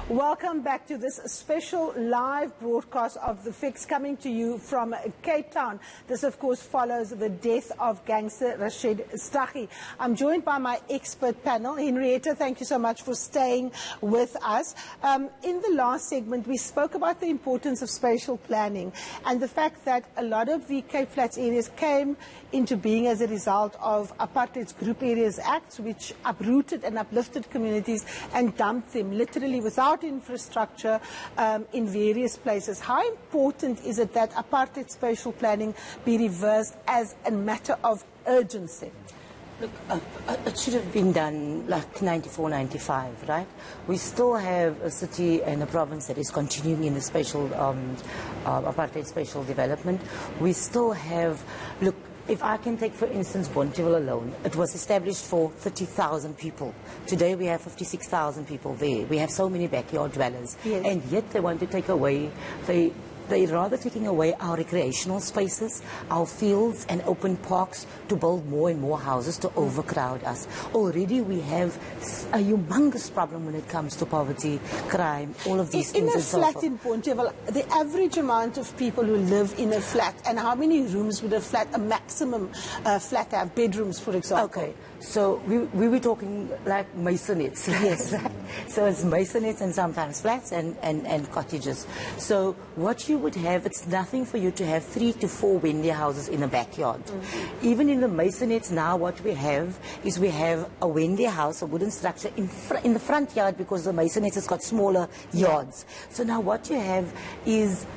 Welcome back to this special live broadcast of The Fix, coming to you from Cape Town. This, of course, follows the death of gangster Rashied Staggie. I'm joined by my expert panel. Henrietta, thank you so much for staying with us. In the last segment, we spoke about the importance of spatial planning and the fact that a lot of the Cape Flats areas came into being as a result of Apartheid's Group Areas Act, which uprooted and uplifted communities and dumped them literally without infrastructure in various places. How important is it that apartheid spatial planning be reversed as a matter of urgency? Look, it should have been done like 94, 95, right? We still have a city and a province that is continuing in the spatial, apartheid spatial development. We still have, look, if I can take, for instance, Bonteheuwel alone, it was established for 30,000 people. Today we have 56,000 people there. We have so many backyard dwellers. Yes. And yet they want to take away, they're rather taking away our recreational spaces, our fields and open parks to build more and more houses to overcrowd us. Already we have a humongous problem when it comes to poverty, crime, all of these things. In a flat in Bonteheuwel, the average amount of people who live in a flat, and how many rooms would a flat, a maximum flat have, bedrooms, for example? Okay, so we were talking like maisonettes. Yes. Right? So it's maisonettes and sometimes flats and cottages. So what you would have, it's nothing for you to have 3 to 4 windy houses in a backyard. Even in the maisonettes now, what we have is we have a windy house, a wooden structure in the front yard, because the maisonettes has got smaller yards. So now what you have is,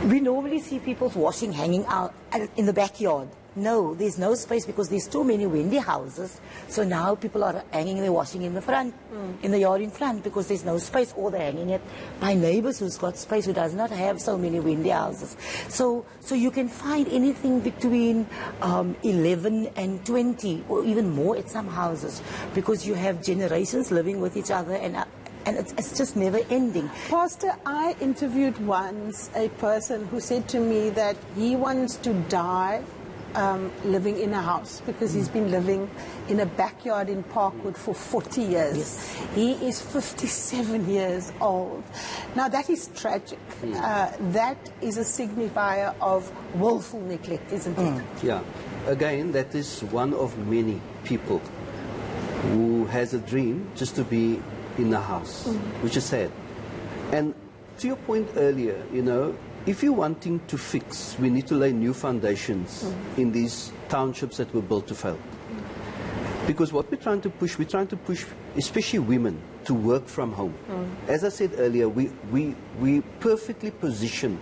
we normally see people's washing hanging out in the backyard. No, there's no space because there's too many windy houses. So now people are hanging their washing in the front, in the yard in front, because there's no space, or they're hanging it by neighbors who's got space, who does not have so many windy houses. So you can find anything between 11 and 20 or even more at some houses, because you have generations living with each other, and it's just never ending. Pastor, I interviewed once a person who said to me that he wants to die living in a house, because he's been living in a backyard in Parkwood for 40 years. Yes. He is 57 years old. Now that is tragic. That is a signifier of willful neglect, isn't it? Yeah. Again, that is one of many people who has a dream just to be in a house, which is sad. And to your point earlier, you know, if you're wanting to fix, we need to lay new foundations in these townships that were built to fail. Because what we're trying to push especially women to work from home. As I said earlier, we perfectly positioned.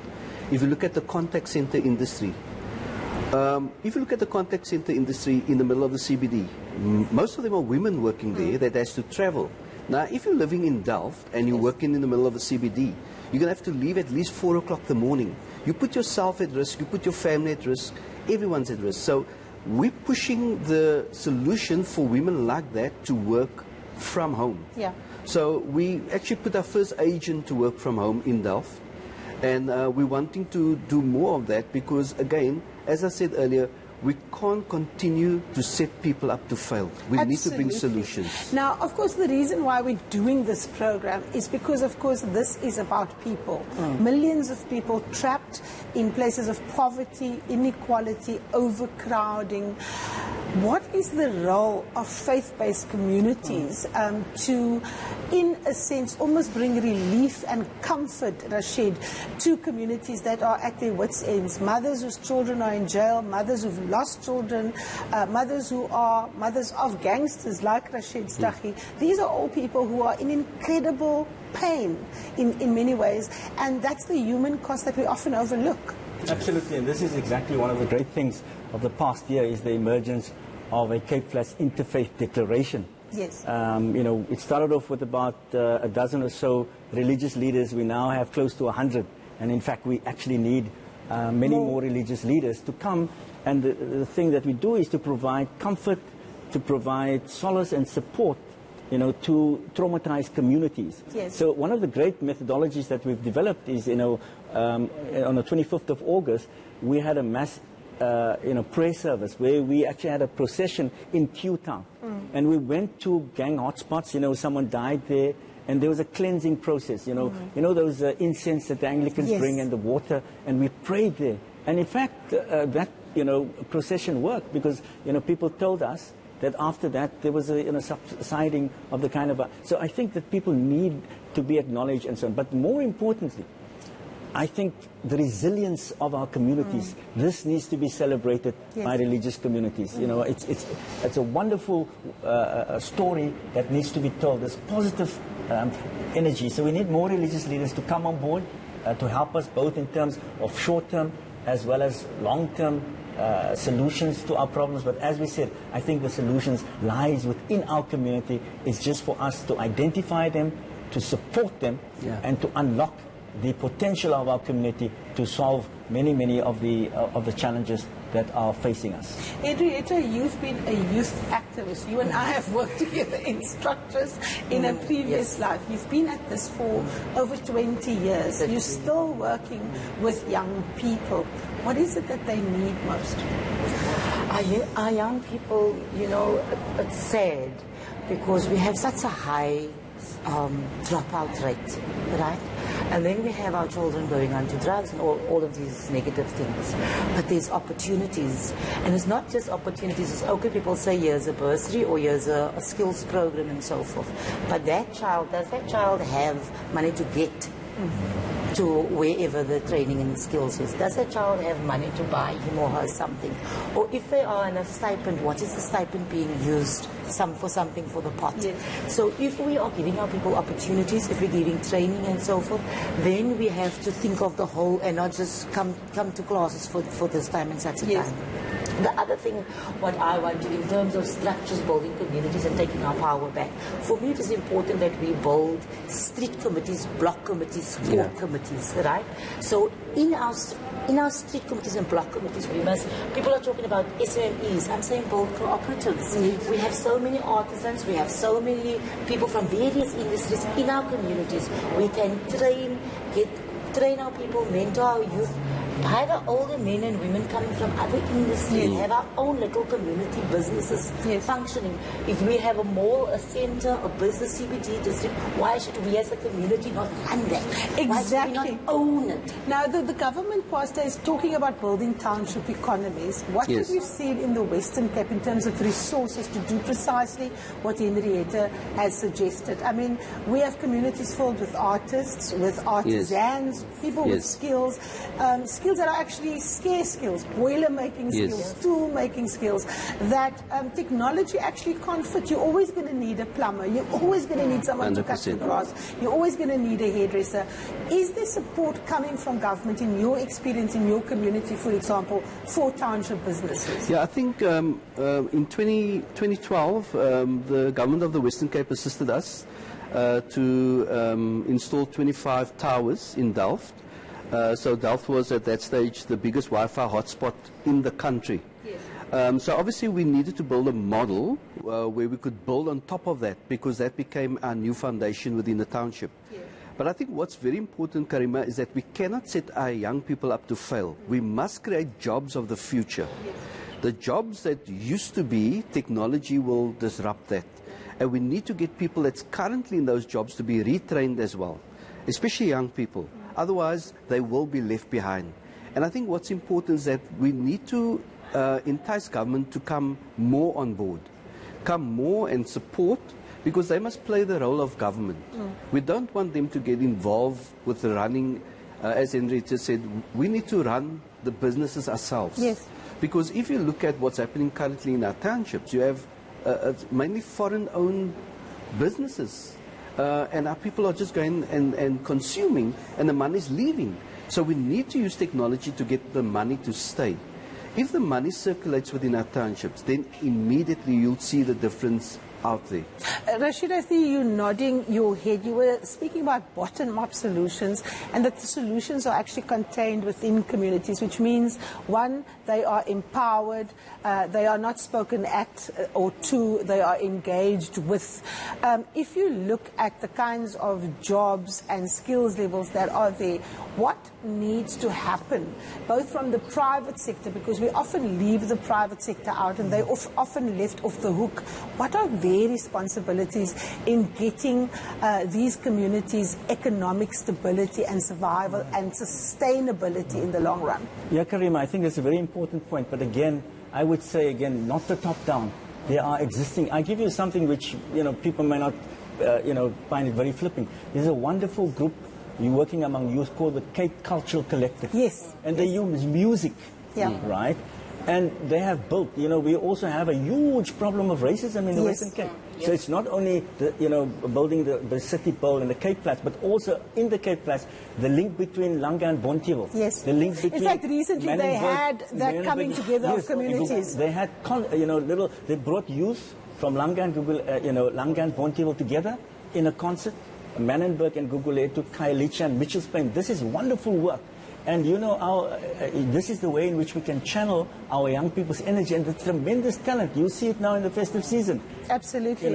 If you look at the contact center industry, if you look at the contact center industry in the middle of the CBD, most of them are women working there that has to travel. Now, if you're living in Delft and you're working in the middle of the CBD, you're going to have to leave at least 4 o'clock in the morning. You put yourself at risk, you put your family at risk, everyone's at risk. So we're pushing the solution for women like that to work from home. Yeah. So we actually put our first agent to work from home in Delft. And we're wanting to do more of that because, again, as I said earlier, we can't continue to set people up to fail. We need to bring solutions. Now, of course, the reason why we're doing this program is because, of course, this is about people. Millions of people trapped in places of poverty, inequality, overcrowding. What is the role of faith-based communities to, in a sense, almost bring relief and comfort, Rashied, to communities that are at their wits' ends? Mothers whose children are in jail, mothers who've lost children, mothers who are mothers of gangsters like Rashied Staggie. These are all people who are in incredible pain in many ways, and that's the human cost that we often overlook. Absolutely, and this is exactly one of the great things of the past year, is the emergence of a Cape Flats Interfaith Declaration. Yes. You know, it started off with about a dozen or so religious leaders. We now have close to 100, and in fact we actually need many more religious leaders to come. And the thing that we do is to provide comfort, to provide solace and support, you know, to traumatized communities. Yes. So one of the great methodologies that we've developed is, you know, on the 25th of August, we had a mass prayer service where we actually had a procession in Q Town. And we went to gang hotspots, you know, someone died there, and there was a cleansing process, you know. You know those incense that the Anglicans Yes. bring and the water, and we prayed there. And in fact, that, you know, procession worked because, you know, people told us that after that there was a, you know, subsiding of the kind of... so I think that people need to be acknowledged and so on. But more importantly, I think the resilience of our communities, this needs to be celebrated by religious communities. You know, it's a wonderful story that needs to be told. There's positive energy. So we need more religious leaders to come on board to help us both in terms of short-term as well as long-term solutions to our problems. But as we said, I think the solutions lies within our community. It's just for us to identify them, to support them, and to unlock the potential of our community to solve many of the challenges that are facing us. Henrietta, you've been a youth activist. You and I have worked together in structures in a previous life. You've been at this for over 20 years. You're still working with young people. What is it that they need most? Our young people, you know, it's sad because we have such a high dropout rate, right? And then we have our children going on to drugs and all of these negative things. But there's opportunities. And it's not just opportunities. It's okay, people say here's a bursary or here's a skills program and so forth. But that child, does that child have money to get to wherever the training and skills is? Does that child have money to buy him or her something? Or if they are on a stipend, what is the stipend being used for something for the pot? Yes. So if we are giving our people opportunities, if we're giving training and so forth, then we have to think of the whole and not just come to classes for this time and such a time. The other thing, what I want to, in terms of structures, building communities and taking our power back, for me it is important that we build street committees, block committees, ward committees, right? So in our street committees and block committees, people are talking about SMEs, I'm saying build cooperatives. We have so many artisans, we have so many people from various industries in our communities. We can train our people, mentor our youth, have our older men and women coming from other industries, have our own little community businesses functioning. If we have a mall, a center, a business CBD district, why should we as a community not run that? Exactly. Why should we not own it? Now, the government, Pastor, is talking about building township economies. What have you seen in the Western Cape in terms of resources to do precisely what Henrietta has suggested? I mean, we have communities filled with artists, with artisans, people with skills, skills that are actually scarce skills, boiler making skills, tool making skills, that technology actually can't fit. You're always going to need a plumber. You're always going to need someone 100%. To cut the grass. You're always going to need a hairdresser. Is there support coming from government in your experience, in your community, for example, for township businesses? Yeah, I think in 2012, the government of the Western Cape assisted us to install 25 towers in Delft. So Delft was at that stage the biggest Wi-Fi hotspot in the country. So obviously we needed to build a model where we could build on top of that, because that became our new foundation within the township. But I think what's very important, Karima, is that we cannot set our young people up to fail. We must create jobs of the future. The jobs that used to be, technology will disrupt that. And we need to get people that's currently in those jobs to be retrained as well, especially young people. Otherwise, they will be left behind. And I think what's important is that we need to entice government to come more on board, come more and support, because they must play the role of government. We don't want them to get involved with the running, as Henrietta said, we need to run the businesses ourselves. Because if you look at what's happening currently in our townships, you have mainly foreign-owned businesses. And our people are just going and consuming, and the money is leaving. So we need to use technology to get the money to stay. If the money circulates within our townships, then immediately you'll see the difference out there. Rashied, I see you nodding your head. You were speaking about bottom-up solutions, and that the solutions are actually contained within communities, which means, one, they are empowered, they are not spoken at, or two, they are engaged with. If you look at the kinds of jobs and skills levels that are there, what needs to happen, both from the private sector, because we often leave the private sector out and they're often left off the hook. What are their their responsibilities in getting these communities economic stability and survival and sustainability in the long run. Yeah, Karima, I think that's a very important point. But again, I would say, again, not the top down. There are existing. I give you something which, people may not, find it very flippant. There's a wonderful group you're working among youth called the Cape Cultural Collective. Yes. And they use music, right? And they have built, we also have a huge problem of racism in the Western Cape. So it's not only, building the city pole and the Cape Flats, but also in the Cape Flats, the link between Langa and Bonteheuwel. Yes. The link between in fact, recently they had that coming together of communities. They had, they brought youth from Langa and Langa and Bonteheuwel together in a concert. Manenberg and Guguletu, Khayelitsha and Mitchell's Plain. This is wonderful work. And this is the way in which we can channel our young people's energy and the tremendous talent. You see it now in the festive season. Absolutely.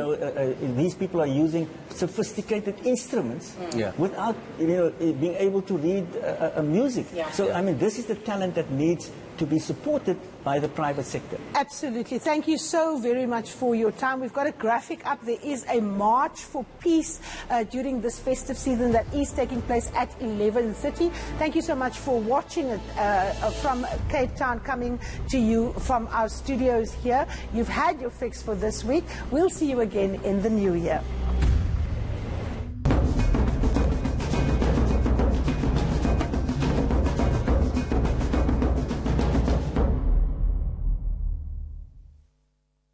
These people are using sophisticated instruments without being able to read music. So, I mean, this is the talent that needs to be supported by the private sector. Absolutely. Thank you so very much for your time. We've got a graphic up. There is a March for Peace during this festive season that is taking place at 11:30. Thank you so much for watching it from Cape Town, coming to you from our studios here. You've had your fix for this week. We'll see you again in the new year.